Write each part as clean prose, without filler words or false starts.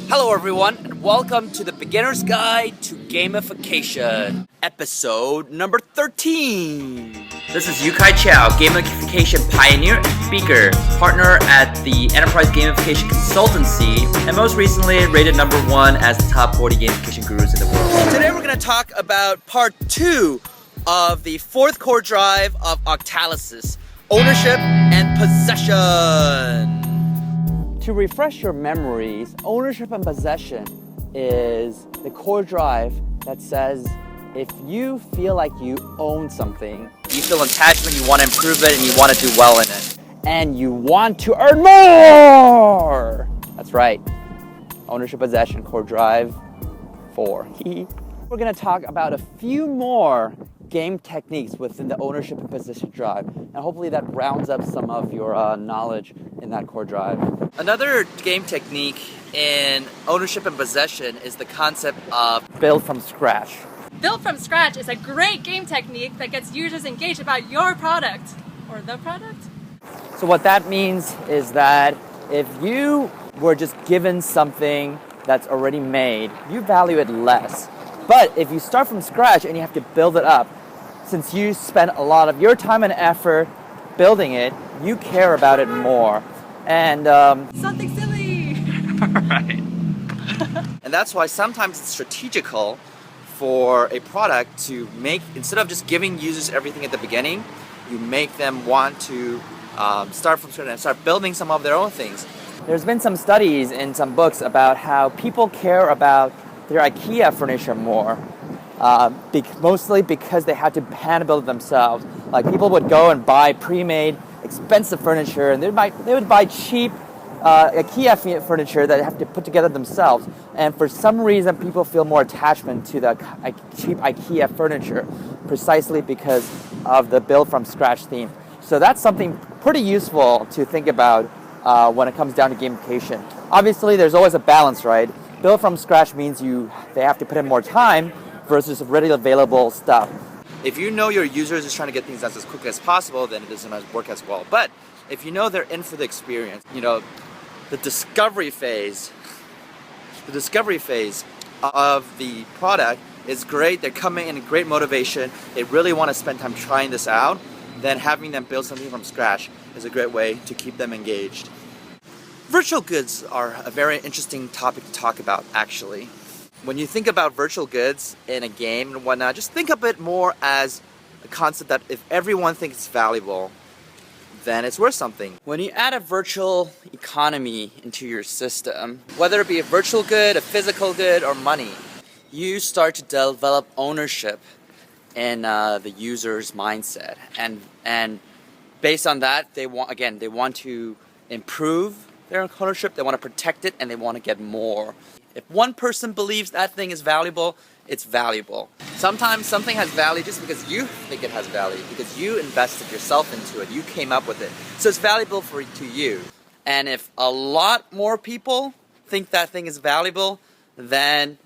Hello everyone, and welcome to the Beginner's Guide to Gamification, episode number 13. This is Chou, Gamification pioneer and speaker, partner at the Enterprise Gamification Consultancy, and most recently rated number 1 as the top 40 gamification gurus in the world. Today we're going to talk about part 2 of the 4th core drive of Octalysis, ownership and possession. To refresh your memories, ownership and possession is the core drive that says if you feel like you own something, you feel attachment, you want to improve it, and you want to do well in it, and you want to earn more. That's right. Ownership, possession, core drive 4. We're going to talk about a few more game techniques within the ownership and possession drive, and hopefully that rounds up some of your knowledge in that core drive. Another game technique in ownership and possession is the concept of build from scratch. Build from scratch is a great game technique that gets users engaged about your product or the product. So what that means is that if you were just given something that's already made, you value it less. But if you start from scratch and you have to build it up, since you spend a lot of your time and effort building it, you care about it more. And something silly. Right. And that's why sometimes it's strategical for a product to make, instead of just giving users everything at the beginning, you make them want to start from scratch and start building some of their own things. There's been some studies in some books about how people care about their IKEA furniture more, mostly because they had to hand build it themselves. Like people would go and buy pre-made, expensive furniture, and they would buy cheap IKEA furniture that they have to put together themselves. And for some reason, people feel more attachment to the cheap IKEA furniture, precisely because of the build from scratch theme. So that's something pretty useful to think about when it comes down to gamification. Obviously, there's always a balance, right? Build from scratch means they have to put in more time versus readily available stuff. If you know your users is trying to get things done as quickly as possible, then it doesn't work as well. But if you know they're in for the experience, the discovery phase of the product is great. They're coming in great motivation. They really want to spend time trying this out. Then having them build something from scratch is a great way to keep them engaged. Virtual goods are a very interesting topic to talk about, actually. When you think about virtual goods in a game and whatnot, just think of it more as a concept that if everyone thinks it's valuable, then it's worth something. When you add a virtual economy into your system, whether it be a virtual good, a physical good, or money, you start to develop ownership in the user's mindset. And based on that, they want to improve their ownership, they want to protect it, and they want to get more. If one person believes that thing is valuable, it's valuable. Sometimes something has value just because you think it has value, because you invested yourself into it, you came up with it. So it's valuable to you. And if a lot more people think that thing is valuable, then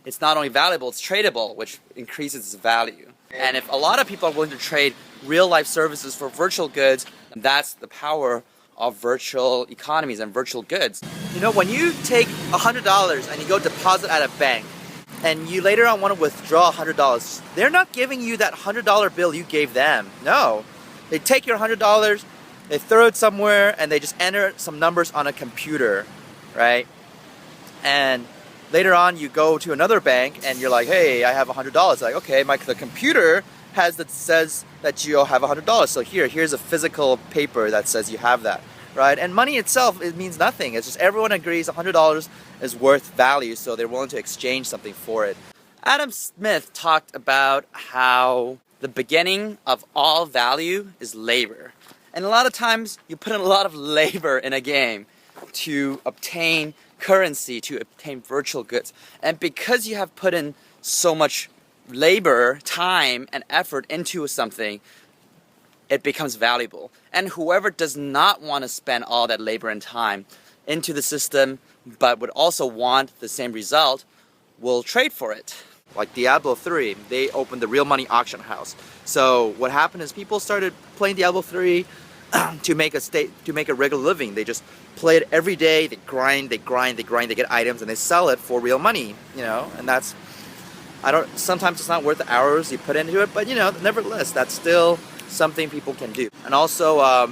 it's not only valuable, it's tradable, which increases its value. And if a lot of people are willing to trade real life services for virtual goods, that's the power of virtual economies and virtual goods. When you take $100 and you go deposit at a bank and you later on want to withdraw $100, they're not giving you that $100 bill you gave them. No. They take your $100, they throw it somewhere, and they just enter some numbers on a computer, right? And later on you go to another bank and you're like, hey, I have $100. Like, okay, the computer says that you have $100. So here's a physical paper that says you have that, right? And money itself, it means nothing. It's just everyone agrees $100 is worth value, so they're willing to exchange something for it. Adam Smith talked about how the beginning of all value is labor. And a lot of times you put in a lot of labor in a game to obtain currency, to obtain virtual goods. And because you have put in so much labor, time, and effort into something, it becomes valuable. And whoever does not want to spend all that labor and time into the system, but would also want the same result, will trade for it. Like Diablo 3, they opened the real money auction house. So what happened is people started playing Diablo 3, to make a regular living. They just play it every day. They grind, they get items, and they sell it for real money. And that's sometimes it's not worth the hours you put into it, but nevertheless, that's still something people can do. And also,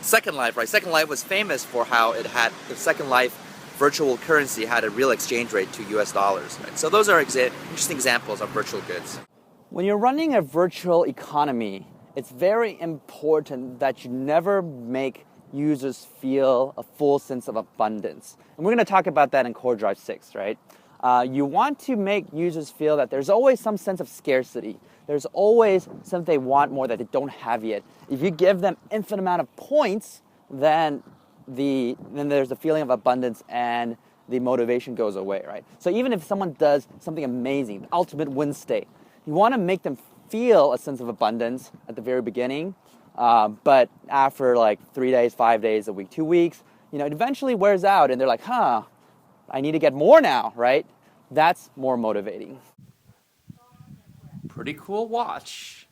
Second Life, right? Second Life was famous for how the Second Life virtual currency had a real exchange rate to US dollars, right? So those are interesting examples of virtual goods. When you're running a virtual economy, it's very important that you never make users feel a full sense of abundance. And we're going to talk about that in Core Drive 6, right? You want to make users feel that there's always some sense of scarcity. There's always something they want more that they don't have yet. If you give them infinite amount of points, then there's a feeling of abundance and the motivation goes away, right? So even if someone does something amazing, the ultimate win state, you want to make them feel a sense of abundance at the very beginning, but after like 3 days, 5 days, a week, 2 weeks, it eventually wears out and they're like, I need to get more now, right? That's more motivating. Pretty cool watch.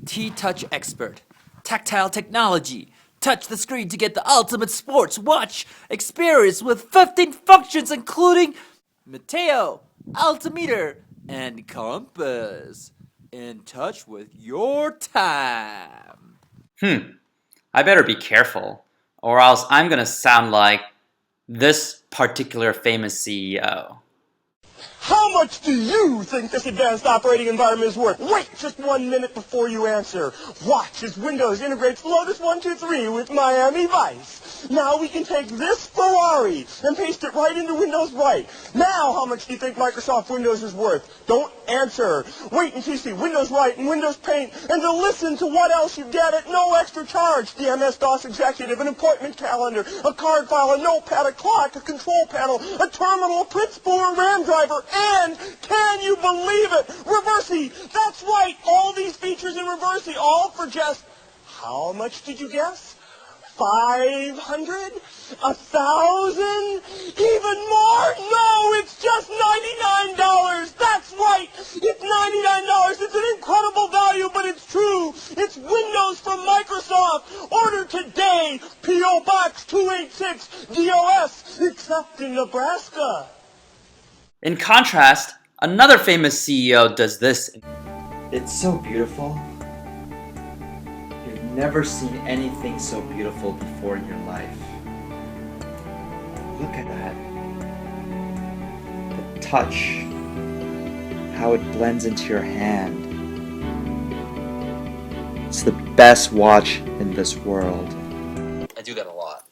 T-Touch Expert. Tactile technology. Touch the screen to get the ultimate sports watch experience with 15 functions including Meteo, altimeter, and compass. In touch with your time. I better be careful, or else I'm gonna sound like this particular famous CEO. How much do you think this advanced operating environment is worth? Wait just 1 minute before you answer. Watch as Windows integrates Lotus 123 with Miami Vice. Now we can take this Ferrari and paste it right into Windows Right. Now how much do you think Microsoft Windows is worth? Don't answer. Wait until you see Windows Right and Windows Paint and to listen to what else you get at no extra charge. The MS-DOS Executive, an appointment calendar, a card file, a notepad, a clock, a control panel, a terminal, a print spool, a RAM driver, and, can you believe it, Reversey! That's right, all these features in Reversey, all for just, how much did you guess? 500? 1,000? Even more? No, it's just $99! That's right! It's $99! It's an incredible value, but it's true! It's Windows from Microsoft! Order today! P.O. Box 286 DOS, except in Nebraska! In contrast, another famous CEO does this. It's so beautiful. You've never seen anything so beautiful before in your life. Look at that. The touch. How it blends into your hand. It's the best watch in this world. I do that a lot.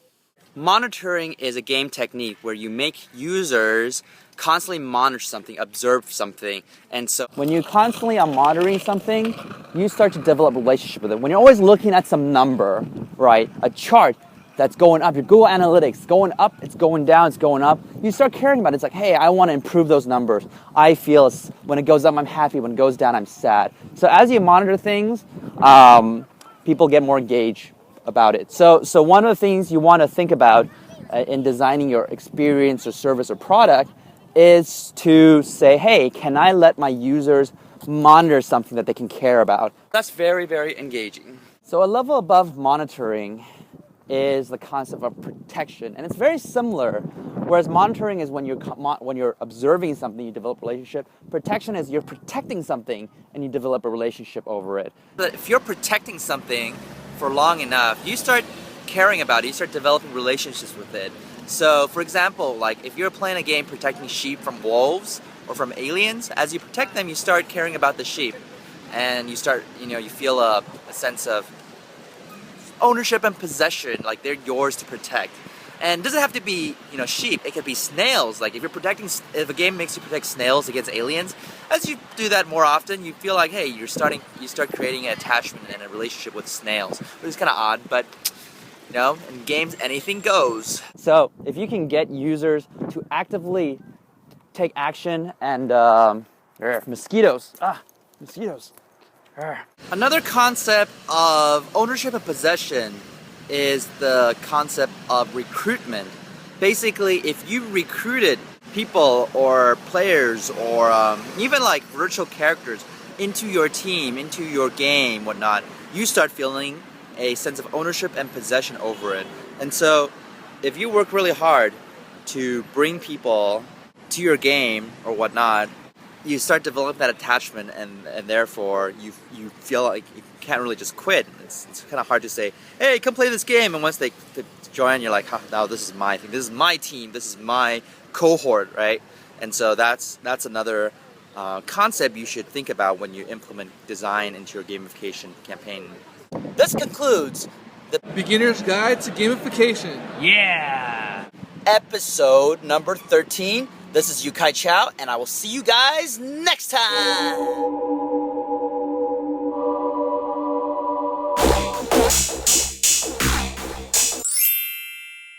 Monitoring is a game technique where you make users constantly monitor something, observe something, and so when you constantly are monitoring something, you start to develop a relationship with it. When you're always looking at some number, right, a chart that's going up, your Google Analytics, going up, it's going down, it's going up, you start caring about it. It's like, hey, I want to improve those numbers. I feel when it goes up, I'm happy. When it goes down, I'm sad. So as you monitor things, people get more engaged about it. So one of the things you want to think about in designing your experience or service or product is to say, hey, can I let my users monitor something that they can care about? that's very, very engaging. So a level above monitoring is the concept of protection, and it's very similar. Whereas monitoring is when you're observing something, you develop a relationship. Protection is you're protecting something and you develop a relationship over it. But if you're protecting something for long enough, you start caring about it, you start developing relationships with it. So, for example, like if you're playing a game protecting sheep from wolves or from aliens, as you protect them, you start caring about the sheep. And you start, you feel a sense of ownership and possession, like they're yours to protect. And it doesn't have to be, sheep, it could be snails. Like if a game makes you protect snails against aliens, as you do that more often, you feel like, hey, you start creating an attachment and a relationship with snails, which is kind of odd, but in games, anything goes. So if you can get users to actively take action and mosquitoes. Mosquitoes. Another concept of ownership and possession is the concept of recruitment. Basically, if you recruited people or players or even like virtual characters into your team, into your game, whatnot, you start feeling a sense of ownership and possession over it. And so if you work really hard to bring people to your game or whatnot, you start developing that attachment, and therefore you feel like you can't really just quit. It's kind of hard to say, hey, come play this game, and once they join, you're like, huh, now this is my thing, this is my team, this is my cohort, right? And so that's another concept you should think about when you implement design into your gamification campaign. This concludes the Beginner's Guide to Gamification. Yeah! Episode number 13. This is Chou, and I will see you guys next time!